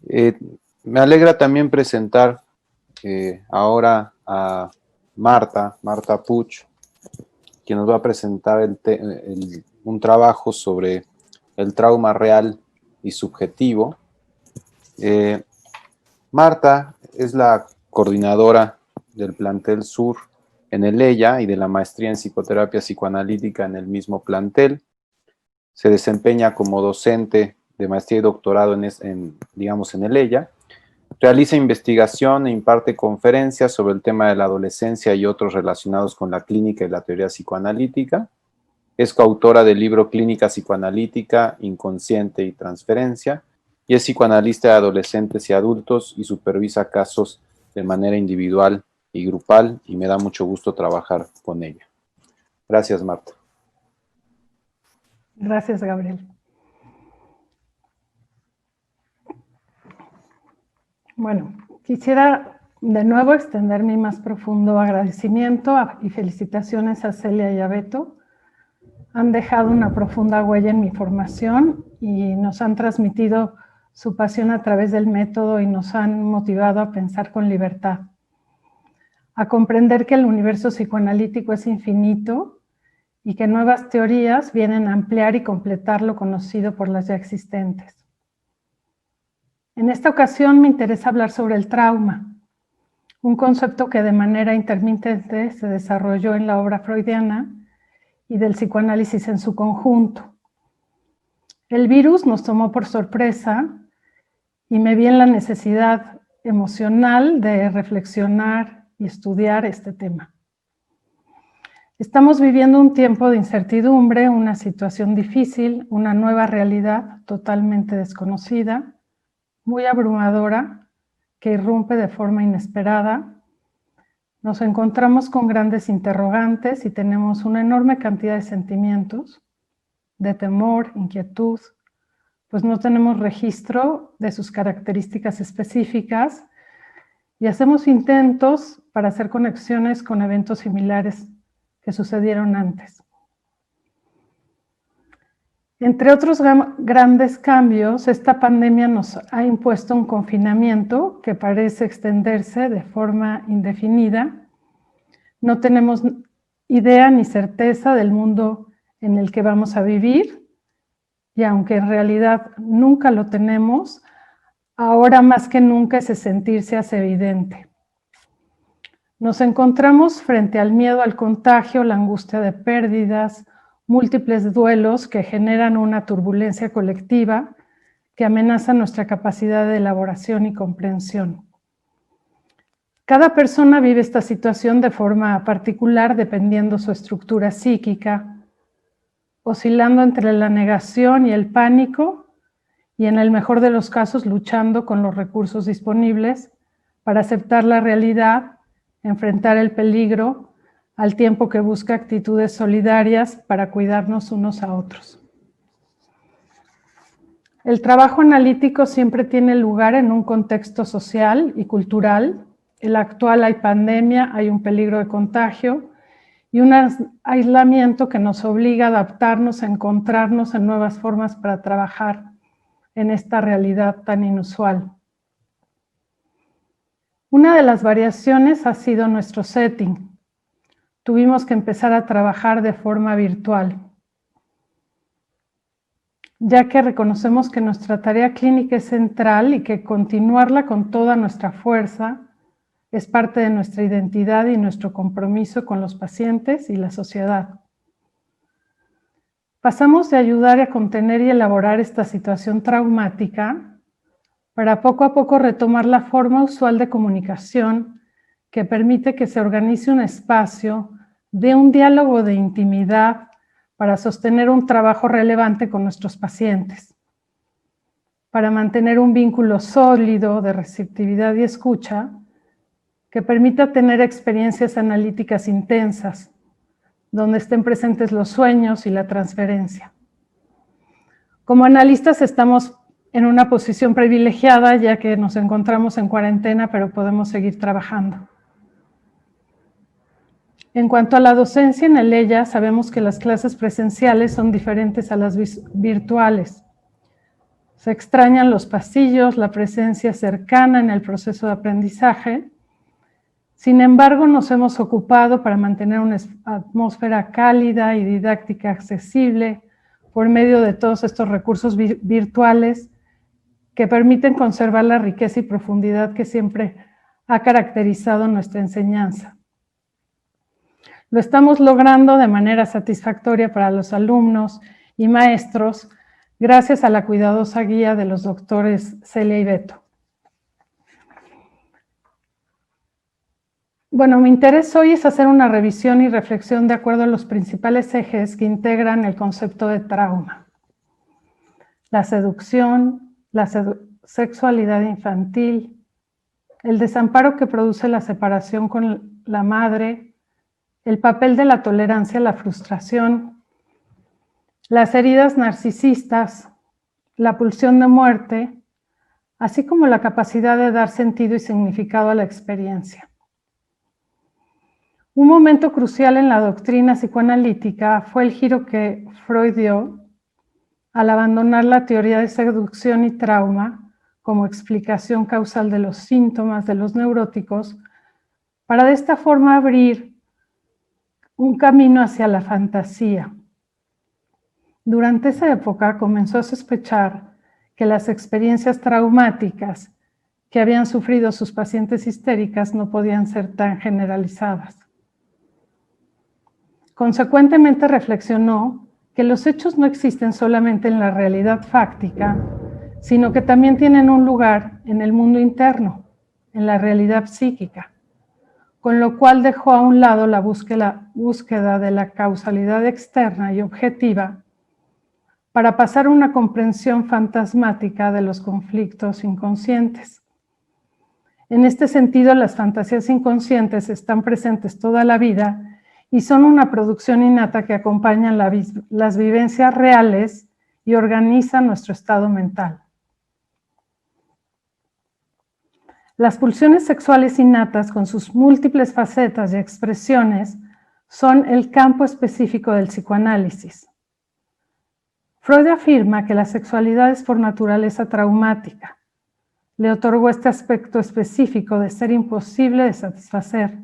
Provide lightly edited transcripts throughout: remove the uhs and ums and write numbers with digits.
Eh, Me alegra también presentar ahora a Marta Puch, quien nos va a presentar un trabajo sobre el trauma real y subjetivo. Eh, Marta es la coordinadora del plantel Sur en el ELLA y de la maestría en psicoterapia psicoanalítica en el mismo plantel. Se desempeña como docente de maestría y doctorado digamos, en el ELLA. Realiza investigación e imparte conferencias sobre el tema de la adolescencia y otros relacionados con la clínica y la teoría psicoanalítica. Es coautora del libro Clínica Psicoanalítica, Inconsciente y Transferencia, y es psicoanalista de adolescentes y adultos y supervisa casos de manera individual y grupal, y me da mucho gusto trabajar con ella. Gracias, Marta. Gracias, Gabriel. Bueno, quisiera de nuevo extender mi más profundo agradecimiento y felicitaciones a Celia y a Beto. Han dejado una profunda huella en mi formación y nos han transmitido su pasión a través del método y nos han motivado a pensar con libertad, a comprender que el universo psicoanalítico es infinito y que nuevas teorías vienen a ampliar y completar lo conocido por las ya existentes. En esta ocasión me interesa hablar sobre el trauma, un concepto que de manera intermitente se desarrolló en la obra freudiana y del psicoanálisis en su conjunto. El virus nos tomó por sorpresa y me vi en la necesidad emocional de reflexionar y estudiar este tema. Estamos viviendo un tiempo de incertidumbre, una situación difícil, una nueva realidad totalmente desconocida, muy abrumadora, que irrumpe de forma inesperada. Nos encontramos con grandes interrogantes y tenemos una enorme cantidad de sentimientos, de temor, inquietud, pues no tenemos registro de sus características específicas y hacemos intentos para hacer conexiones con eventos similares que sucedieron antes. Entre otros grandes cambios, esta pandemia nos ha impuesto un confinamiento que parece extenderse de forma indefinida. No tenemos idea ni certeza del mundo en el que vamos a vivir, y aunque en realidad nunca lo tenemos, ahora más que nunca ese sentirse hace evidente. Nos encontramos frente al miedo al contagio, la angustia de pérdidas, múltiples duelos que generan una turbulencia colectiva que amenaza nuestra capacidad de elaboración y comprensión. Cada persona vive esta situación de forma particular dependiendo su estructura psíquica, oscilando entre la negación y el pánico y en el mejor de los casos luchando con los recursos disponibles para aceptar la realidad, enfrentar el peligro, al tiempo que busca actitudes solidarias para cuidarnos unos a otros. El trabajo analítico siempre tiene lugar en un contexto social y cultural. En la actual hay pandemia, hay un peligro de contagio y un aislamiento que nos obliga a adaptarnos, a encontrarnos en nuevas formas para trabajar en esta realidad tan inusual. Una de las variaciones ha sido nuestro setting. Tuvimos que empezar a trabajar de forma virtual, ya que reconocemos que nuestra tarea clínica es central y que continuarla con toda nuestra fuerza es parte de nuestra identidad y nuestro compromiso con los pacientes y la sociedad. Pasamos de ayudar a contener y elaborar esta situación traumática para poco a poco retomar la forma usual de comunicación que permite que se organice un espacio de un diálogo de intimidad para sostener un trabajo relevante con nuestros pacientes, para mantener un vínculo sólido de receptividad y escucha que permita tener experiencias analíticas intensas, donde estén presentes los sueños y la transferencia. Como analistas estamos en una posición privilegiada, ya que nos encontramos en cuarentena, pero podemos seguir trabajando. En cuanto a la docencia en el ELLA, sabemos que las clases presenciales son diferentes a las virtuales. Se extrañan los pasillos, la presencia cercana en el proceso de aprendizaje. Sin embargo, nos hemos ocupado para mantener una atmósfera cálida y didáctica accesible por medio de todos estos recursos virtuales que permiten conservar la riqueza y profundidad que siempre ha caracterizado nuestra enseñanza. Lo estamos logrando de manera satisfactoria para los alumnos y maestros, gracias a la cuidadosa guía de los doctores Celia y Beto. Bueno, mi interés hoy es hacer una revisión y reflexión de acuerdo a los principales ejes que integran el concepto de trauma. La seducción, la sexualidad infantil, el desamparo que produce la separación con la madre, el papel de la tolerancia a la frustración, las heridas narcisistas, la pulsión de muerte, así como la capacidad de dar sentido y significado a la experiencia. Un momento crucial en la doctrina psicoanalítica fue el giro que Freud dio al abandonar la teoría de seducción y trauma como explicación causal de los síntomas de los neuróticos, para de esta forma abrir un camino hacia la fantasía. Durante esa época comenzó a sospechar que las experiencias traumáticas que habían sufrido sus pacientes histéricas no podían ser tan generalizadas. Consecuentemente reflexionó que los hechos no existen solamente en la realidad fáctica, sino que también tienen un lugar en el mundo interno, en la realidad psíquica, con lo cual dejó a un lado la búsqueda de la causalidad externa y objetiva para pasar a una comprensión fantasmática de los conflictos inconscientes. En este sentido, las fantasías inconscientes están presentes toda la vida y son una producción innata que acompaña las vivencias reales y organiza nuestro estado mental. Las pulsiones sexuales innatas, con sus múltiples facetas y expresiones, son el campo específico del psicoanálisis. Freud afirma que la sexualidad es por naturaleza traumática. Le otorgó este aspecto específico de ser imposible de satisfacer.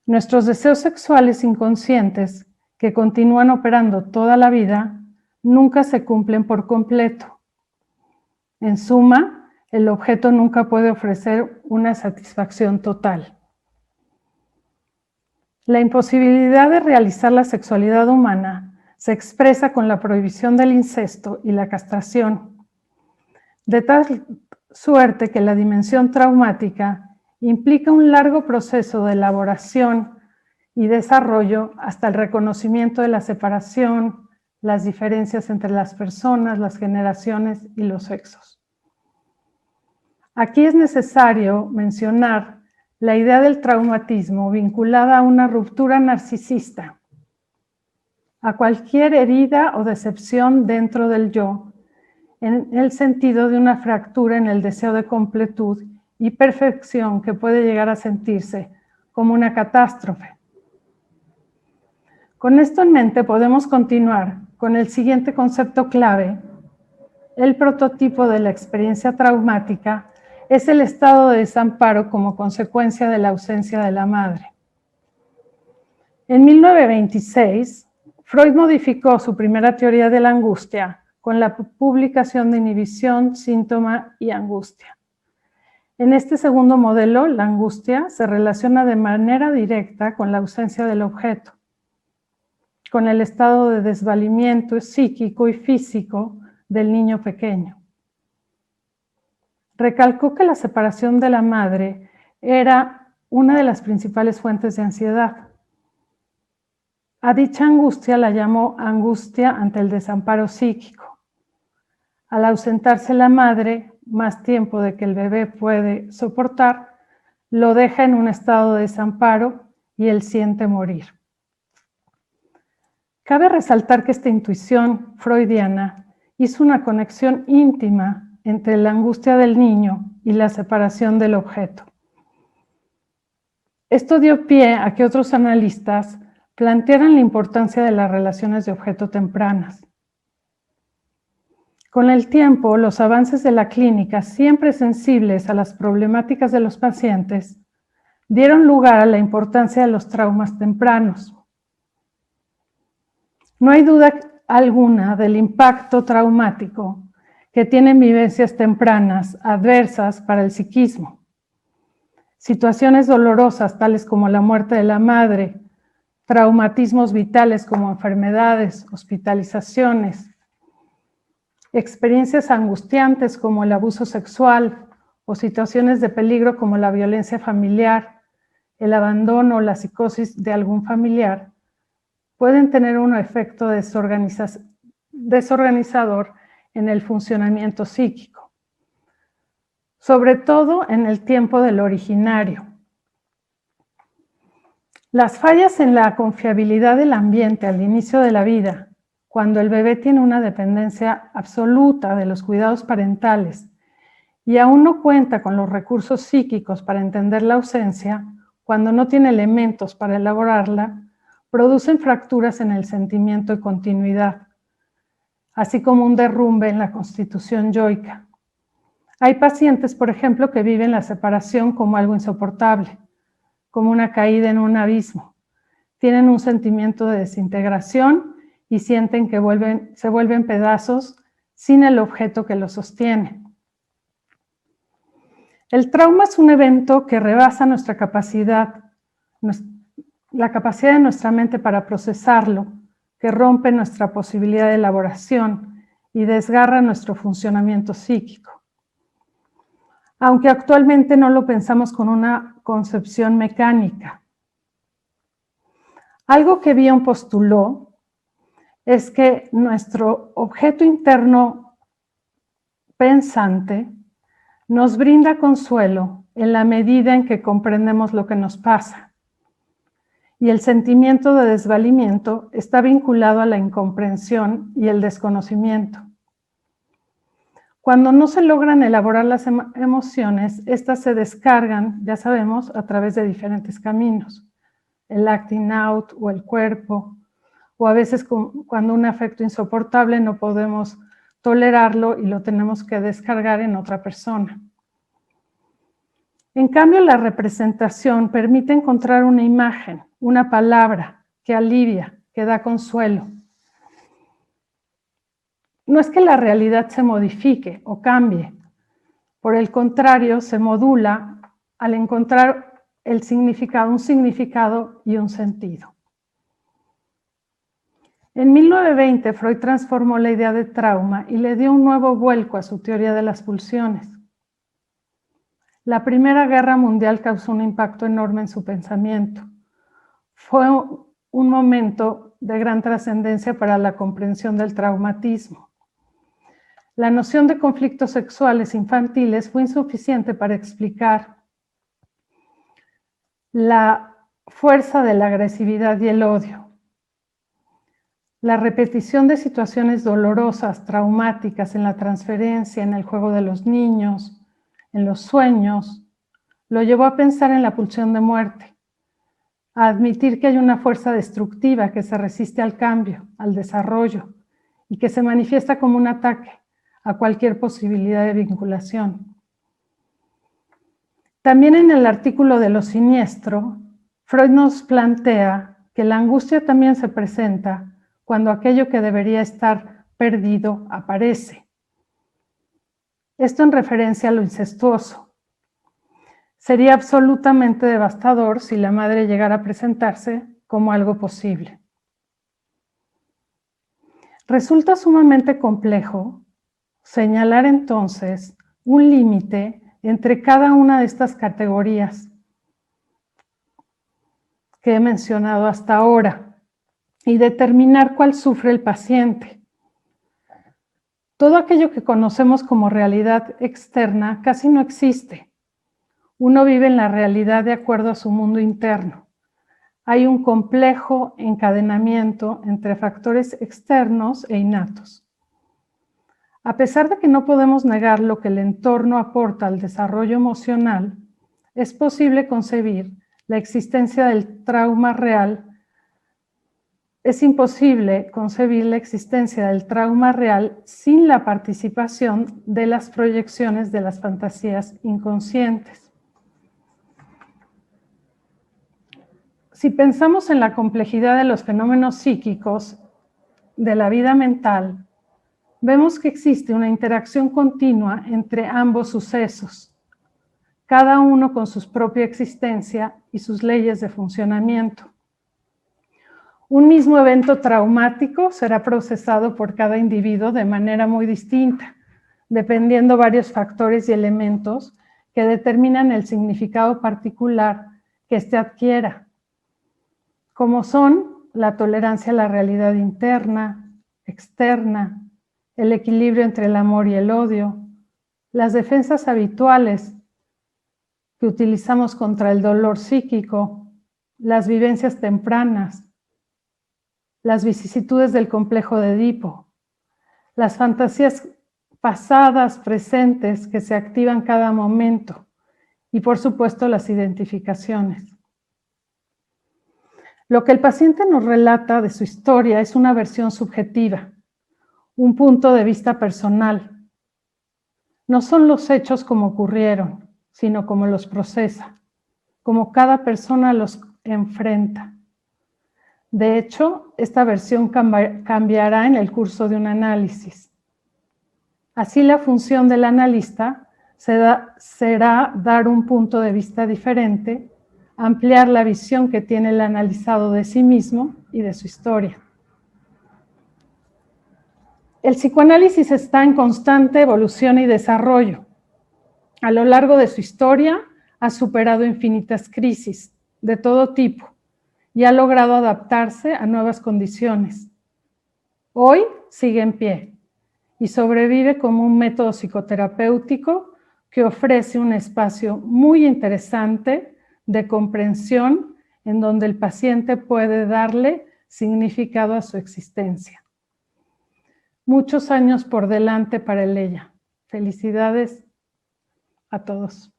Nuestros deseos sexuales inconscientes, que continúan operando toda la vida, nunca se cumplen por completo. En suma, el objeto nunca puede ofrecer una satisfacción total. La imposibilidad de realizar la sexualidad humana se expresa con la prohibición del incesto y la castración, de tal suerte que la dimensión traumática implica un largo proceso de elaboración y desarrollo hasta el reconocimiento de la separación, las diferencias entre las personas, las generaciones y los sexos. Aquí es necesario mencionar la idea del traumatismo vinculada a una ruptura narcisista, a cualquier herida o decepción dentro del yo, en el sentido de una fractura en el deseo de completud y perfección que puede llegar a sentirse como una catástrofe. Con esto en mente podemos continuar con el siguiente concepto clave. El prototipo de la experiencia traumática es el estado de desamparo como consecuencia de la ausencia de la madre. En 1926, Freud modificó su primera teoría de la angustia con la publicación de Inhibición, Síntoma y Angustia. En este segundo modelo, la angustia se relaciona de manera directa con la ausencia del objeto, con el estado de desvalimiento psíquico y físico del niño pequeño. Recalcó que la separación de la madre era una de las principales fuentes de ansiedad. A dicha angustia la llamó angustia ante el desamparo psíquico. Al ausentarse la madre, más tiempo de que el bebé puede soportar, lo deja en un estado de desamparo y él siente morir. Cabe resaltar que esta intuición freudiana hizo una conexión íntima entre la angustia del niño y la separación del objeto. Esto dio pie a que otros analistas plantearan la importancia de las relaciones de objeto tempranas. Con el tiempo, los avances de la clínica, siempre sensibles a las problemáticas de los pacientes, dieron lugar a la importancia de los traumas tempranos. No hay duda alguna del impacto traumático que tienen vivencias tempranas adversas para el psiquismo. Situaciones dolorosas tales como la muerte de la madre, traumatismos vitales como enfermedades, hospitalizaciones, experiencias angustiantes como el abuso sexual o situaciones de peligro como la violencia familiar, el abandono o la psicosis de algún familiar, pueden tener un efecto desorganizador en el funcionamiento psíquico, sobre todo en el tiempo del originario. Las fallas en la confiabilidad del ambiente al inicio de la vida, cuando el bebé tiene una dependencia absoluta de los cuidados parentales y aún no cuenta con los recursos psíquicos para entender la ausencia, cuando no tiene elementos para elaborarla, producen fracturas en el sentimiento de continuidad, así como un derrumbe en la constitución yoica. Hay pacientes, por ejemplo, que viven la separación como algo insoportable, como una caída en un abismo. Tienen un sentimiento de desintegración y sienten que se vuelven pedazos sin el objeto que los sostiene. El trauma es un evento que rebasa nuestra capacidad, la capacidad de nuestra mente para procesarlo, que rompe nuestra posibilidad de elaboración y desgarra nuestro funcionamiento psíquico. Aunque actualmente no lo pensamos con una concepción mecánica. Algo que Bion postuló es que nuestro objeto interno pensante nos brinda consuelo en la medida en que comprendemos lo que nos pasa. Y el sentimiento de desvalimiento está vinculado a la incomprensión y el desconocimiento. Cuando no se logran elaborar las emociones, estas se descargan, ya sabemos, a través de diferentes caminos. El acting out o el cuerpo, o a veces cuando un afecto insoportable no podemos tolerarlo y lo tenemos que descargar en otra persona. En cambio, la representación permite encontrar una imagen, una palabra que alivia, que da consuelo. No es que la realidad se modifique o cambie, por el contrario, se modula al encontrar un significado y un sentido. En 1920, Freud transformó la idea de trauma y le dio un nuevo vuelco a su teoría de las pulsiones. La Primera Guerra Mundial causó un impacto enorme en su pensamiento. Fue un momento de gran trascendencia para la comprensión del traumatismo. La noción de conflictos sexuales infantiles fue insuficiente para explicar la fuerza de la agresividad y el odio. La repetición de situaciones dolorosas, traumáticas en la transferencia, en el juego de los niños, en los sueños, lo llevó a pensar en la pulsión de muerte, a admitir que hay una fuerza destructiva que se resiste al cambio, al desarrollo, y que se manifiesta como un ataque a cualquier posibilidad de vinculación. También en el artículo de lo siniestro, Freud nos plantea que la angustia también se presenta cuando aquello que debería estar perdido aparece. Esto en referencia a lo incestuoso. Sería absolutamente devastador si la madre llegara a presentarse como algo posible. Resulta sumamente complejo señalar entonces un límite entre cada una de estas categorías que he mencionado hasta ahora y determinar cuál sufre el paciente. Todo aquello que conocemos como realidad externa casi no existe. Uno vive en la realidad de acuerdo a su mundo interno. Hay un complejo encadenamiento entre factores externos e innatos. A pesar de que no podemos negar lo que el entorno aporta al desarrollo emocional, es posible concebir la existencia del trauma real es imposible concebir la existencia del trauma real sin la participación de las proyecciones de las fantasías inconscientes. Si pensamos en la complejidad de los fenómenos psíquicos de la vida mental, vemos que existe una interacción continua entre ambos sucesos, cada uno con su propia existencia y sus leyes de funcionamiento. Un mismo evento traumático será procesado por cada individuo de manera muy distinta, dependiendo varios factores y elementos que determinan el significado particular que éste adquiera, como son la tolerancia a la realidad interna, externa, el equilibrio entre el amor y el odio, las defensas habituales que utilizamos contra el dolor psíquico, las vivencias tempranas, las vicisitudes del complejo de Edipo, las fantasías pasadas, presentes, que se activan cada momento, y por supuesto las identificaciones. Lo que el paciente nos relata de su historia es una versión subjetiva, un punto de vista personal. No son los hechos como ocurrieron, sino como los procesa, como cada persona los enfrenta. De hecho, esta versión cambiará en el curso de un análisis. Así, la función del analista será dar un punto de vista diferente, ampliar la visión que tiene el analizado de sí mismo y de su historia. El psicoanálisis está en constante evolución y desarrollo. A lo largo de su historia ha superado infinitas crisis de todo tipo y ha logrado adaptarse a nuevas condiciones. Hoy sigue en pie y sobrevive como un método psicoterapéutico que ofrece un espacio muy interesante de comprensión en donde el paciente puede darle significado a su existencia. Muchos años por delante para ella. Felicidades a todos.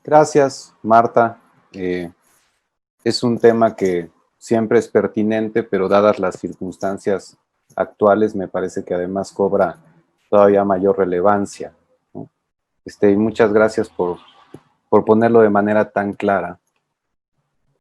Gracias, Marta. Es un tema que siempre es pertinente, pero dadas las circunstancias actuales, me parece que además cobra todavía mayor relevancia, ¿no? Y muchas gracias por ponerlo de manera tan clara.